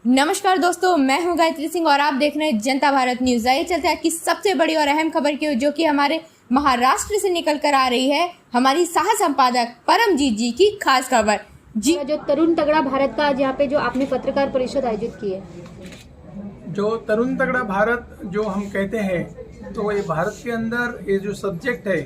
नमस्कार दोस्तों, मैं हूं गायत्री सिंह और आप देख रहे हैं जनता भारत न्यूज। आइए चलते हैं आज की सबसे बड़ी और अहम खबर की, जो कि हमारे महाराष्ट्र से निकल कर आ रही है। हमारी सह संपादक परमजीत जी की खास खबर जी। जो तरुण तगड़ा भारत का आज यहाँ पे जो आपने पत्रकार परिषद आयोजित की है, जो तरुण तगड़ा भारत जो हम कहते हैं, तो ये भारत के अंदर ये जो सब्जेक्ट है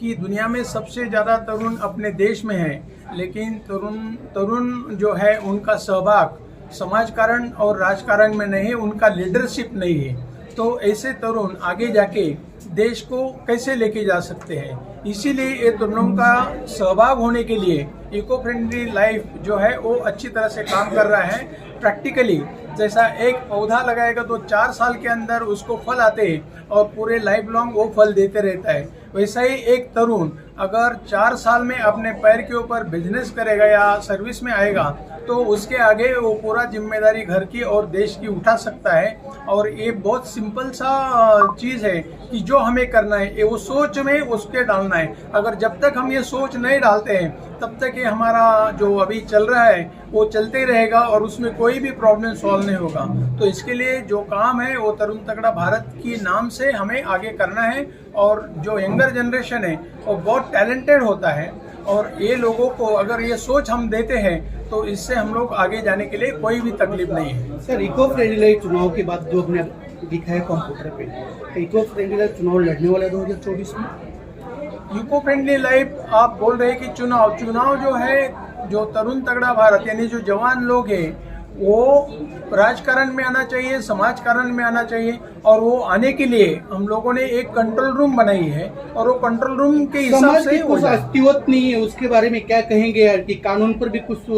कि दुनिया में सबसे ज़्यादा तरुण अपने देश में है, लेकिन तरुण जो है उनका सहभाग समाजकारण और राजकारण में नहीं है, उनका लीडरशिप नहीं है। तो ऐसे तरुण आगे जाके देश को कैसे लेके जा सकते हैं, इसीलिए ये तरुणों का सहभाग होने के लिए इको फ्रेंडली लाइफ जो है वो अच्छी तरह से काम कर रहा है। प्रैक्टिकली जैसा एक पौधा लगाएगा तो 4 साल के अंदर उसको फल आते हैं और पूरे लाइफ लॉन्ग वो फल देते रहता है, वैसा ही एक तरुण अगर 4 साल में अपने पैर के ऊपर बिजनेस करेगा या सर्विस में आएगा तो उसके आगे वो पूरा जिम्मेदारी घर की और देश की उठा सकता है। और ये बहुत सिंपल सा चीज़ है कि जो हमें करना है ये वो सोच में उसके डालना है। अगर जब तक हम ये सोच नहीं डालते हैं तब तक ये हमारा जो अभी चल रहा है वो चलते ही रहेगा और उसमें कोई भी प्रॉब्लम सॉल्व नहीं होगा। तो इसके लिए जो काम है वो तरुण तगड़ा भारत की नाम से हमें आगे करना है। और जो यंगर जनरेशन है वो बहुत टैलेंटेड होता है और ये लोगों को अगर ये सोच हम देते हैं तो इससे हम लोग आगे जाने के लिए कोई भी तकलीफ नहीं है। सर, इको फ्रेंडली चुनाव के बाद जो हमने दिखा है कंप्यूटर पे, तो इको फ्रेंडली चुनाव लड़ने वाला 2024 में इको फ्रेंडली लाइफ आप बोल रहे हैं कि चुनाव जो है, जो तरुण तगड़ा भारत यानी जो जवान लोग हैं वो राजकारण में आना चाहिए, समाजकारण में आना चाहिए। और वो आने के लिए हम लोगों ने एक कंट्रोल रूम बनाई है और वो कंट्रोल रूम के हिसाब से कुछ अस्तित्व नहीं है, उसके बारे में क्या कहेंगे यार? कि कानून पर भी कुछ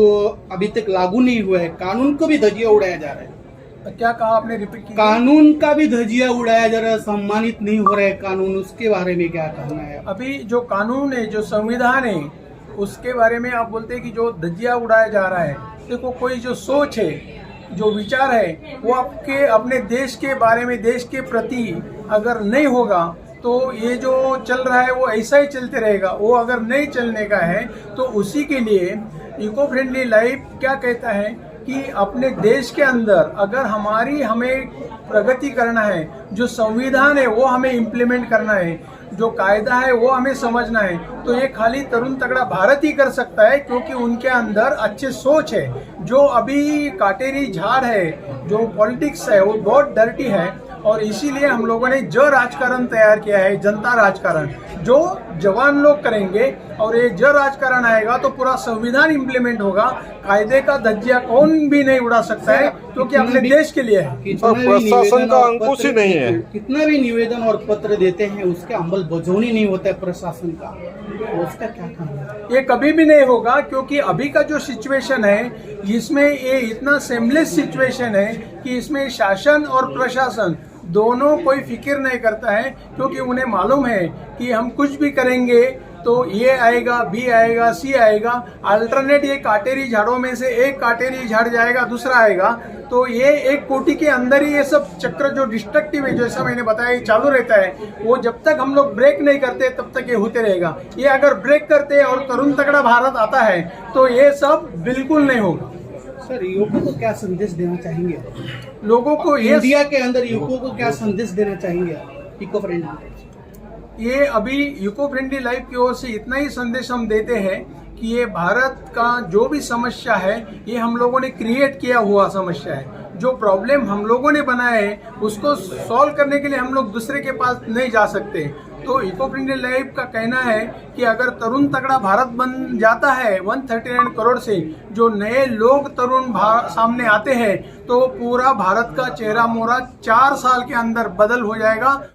अभी तक लागू नहीं हुआ है, कानून को भी धजिया उड़ाया जा रहा है। क्या कहा आपने, रिपीट कीजिए। कानून का भी धजिया उड़ाया जा रहा है, सम्मानित नहीं हो रहा है कानून, उसके बारे में क्या कहना है? अभी जो कानून है, जो संविधान है, उसके बारे में आप बोलते हैं कि जो धजिया उड़ाया जा रहा है। देखो, कोई जो सोच है, जो विचार है, वो आपके अपने देश के बारे में, देश के प्रति अगर नहीं होगा तो ये जो चल रहा है वो ऐसा ही चलते रहेगा। वो अगर नहीं चलने का है तो उसी के लिए इको फ्रेंडली लाइफ क्या कहता है कि अपने देश के अंदर अगर हमें प्रगति करना है, जो संविधान है वो हमें इम्प्लीमेंट करना है, जो कायदा है वो हमें समझना है, तो ये खाली तरुण तगड़ा भारत ही कर सकता है, क्योंकि उनके अंदर अच्छे सोच है। जो अभी काटेरी झाड़ है, जो पॉलिटिक्स है वो बहुत डर्टी है और इसीलिए हम लोगों ने जो राजकारण तैयार किया है, जनता राजकारण, जो जवान लोग करेंगे और ये जो राजकारण आएगा तो पूरा संविधान इम्प्लीमेंट होगा। कायदे का धज्जिया कौन भी नहीं उड़ा सकता है, क्योंकि अपने देश के लिए है। प्रशासन का अंकुश ही नहीं है। कितना भी निवेदन और पत्र देते हैं उसके अमल बजौनी नहीं होता है प्रशासन का, उसका क्या कहना है? ये कभी भी नहीं होगा, क्योंकि अभी का जो सिचुएशन है इसमें ये इतना सेमलेस सिचुएशन है कि इसमें शासन और प्रशासन दोनों कोई फिक्र नहीं करता है, क्योंकि उन्हें मालूम है कि हम कुछ भी करेंगे तो ये आएगा, बी आएगा, सी आएगा, अल्टरनेट ये काटेरी झाड़ों में से एक काटेरी झाड़ जाएगा, दूसरा आएगा। तो ये एक कोटि के अंदर ही ये सब चक्र जो डिस्ट्रक्टिव है, जैसा मैंने बताया, चालू रहता है। वो जब तक हम लोग ब्रेक नहीं करते तब तक ये होते रहेगा। ये अगर ब्रेक करते और तरुण तगड़ा भारत आता है तो ये सब बिल्कुल नहीं होगा। सर, युवकों को क्या संदेश देना चाहेंगे? लोगों को इंडिया के अंदर युवकों को क्या संदेश देना चाहेंगे इको फ्रेंडली? ये अभी इको फ्रेंडली लाइफ की ओर से इतना ही संदेश हम देते हैं कि ये भारत का जो भी समस्या है ये हम लोगों ने क्रिएट किया हुआ समस्या है। जो प्रॉब्लम हम लोगों ने बनाए हैं उसको सॉल्व करने के लिए हम लोग दूसरे के पास नहीं जा सकते। तो इको फ्रेंडली लाइफ का कहना है कि अगर तरुण तगड़ा भारत बन जाता है 139 करोड़ से जो नए लोग तरुण सामने आते हैं तो पूरा भारत का चेहरा मोहरा 4 साल के अंदर बदल हो जाएगा।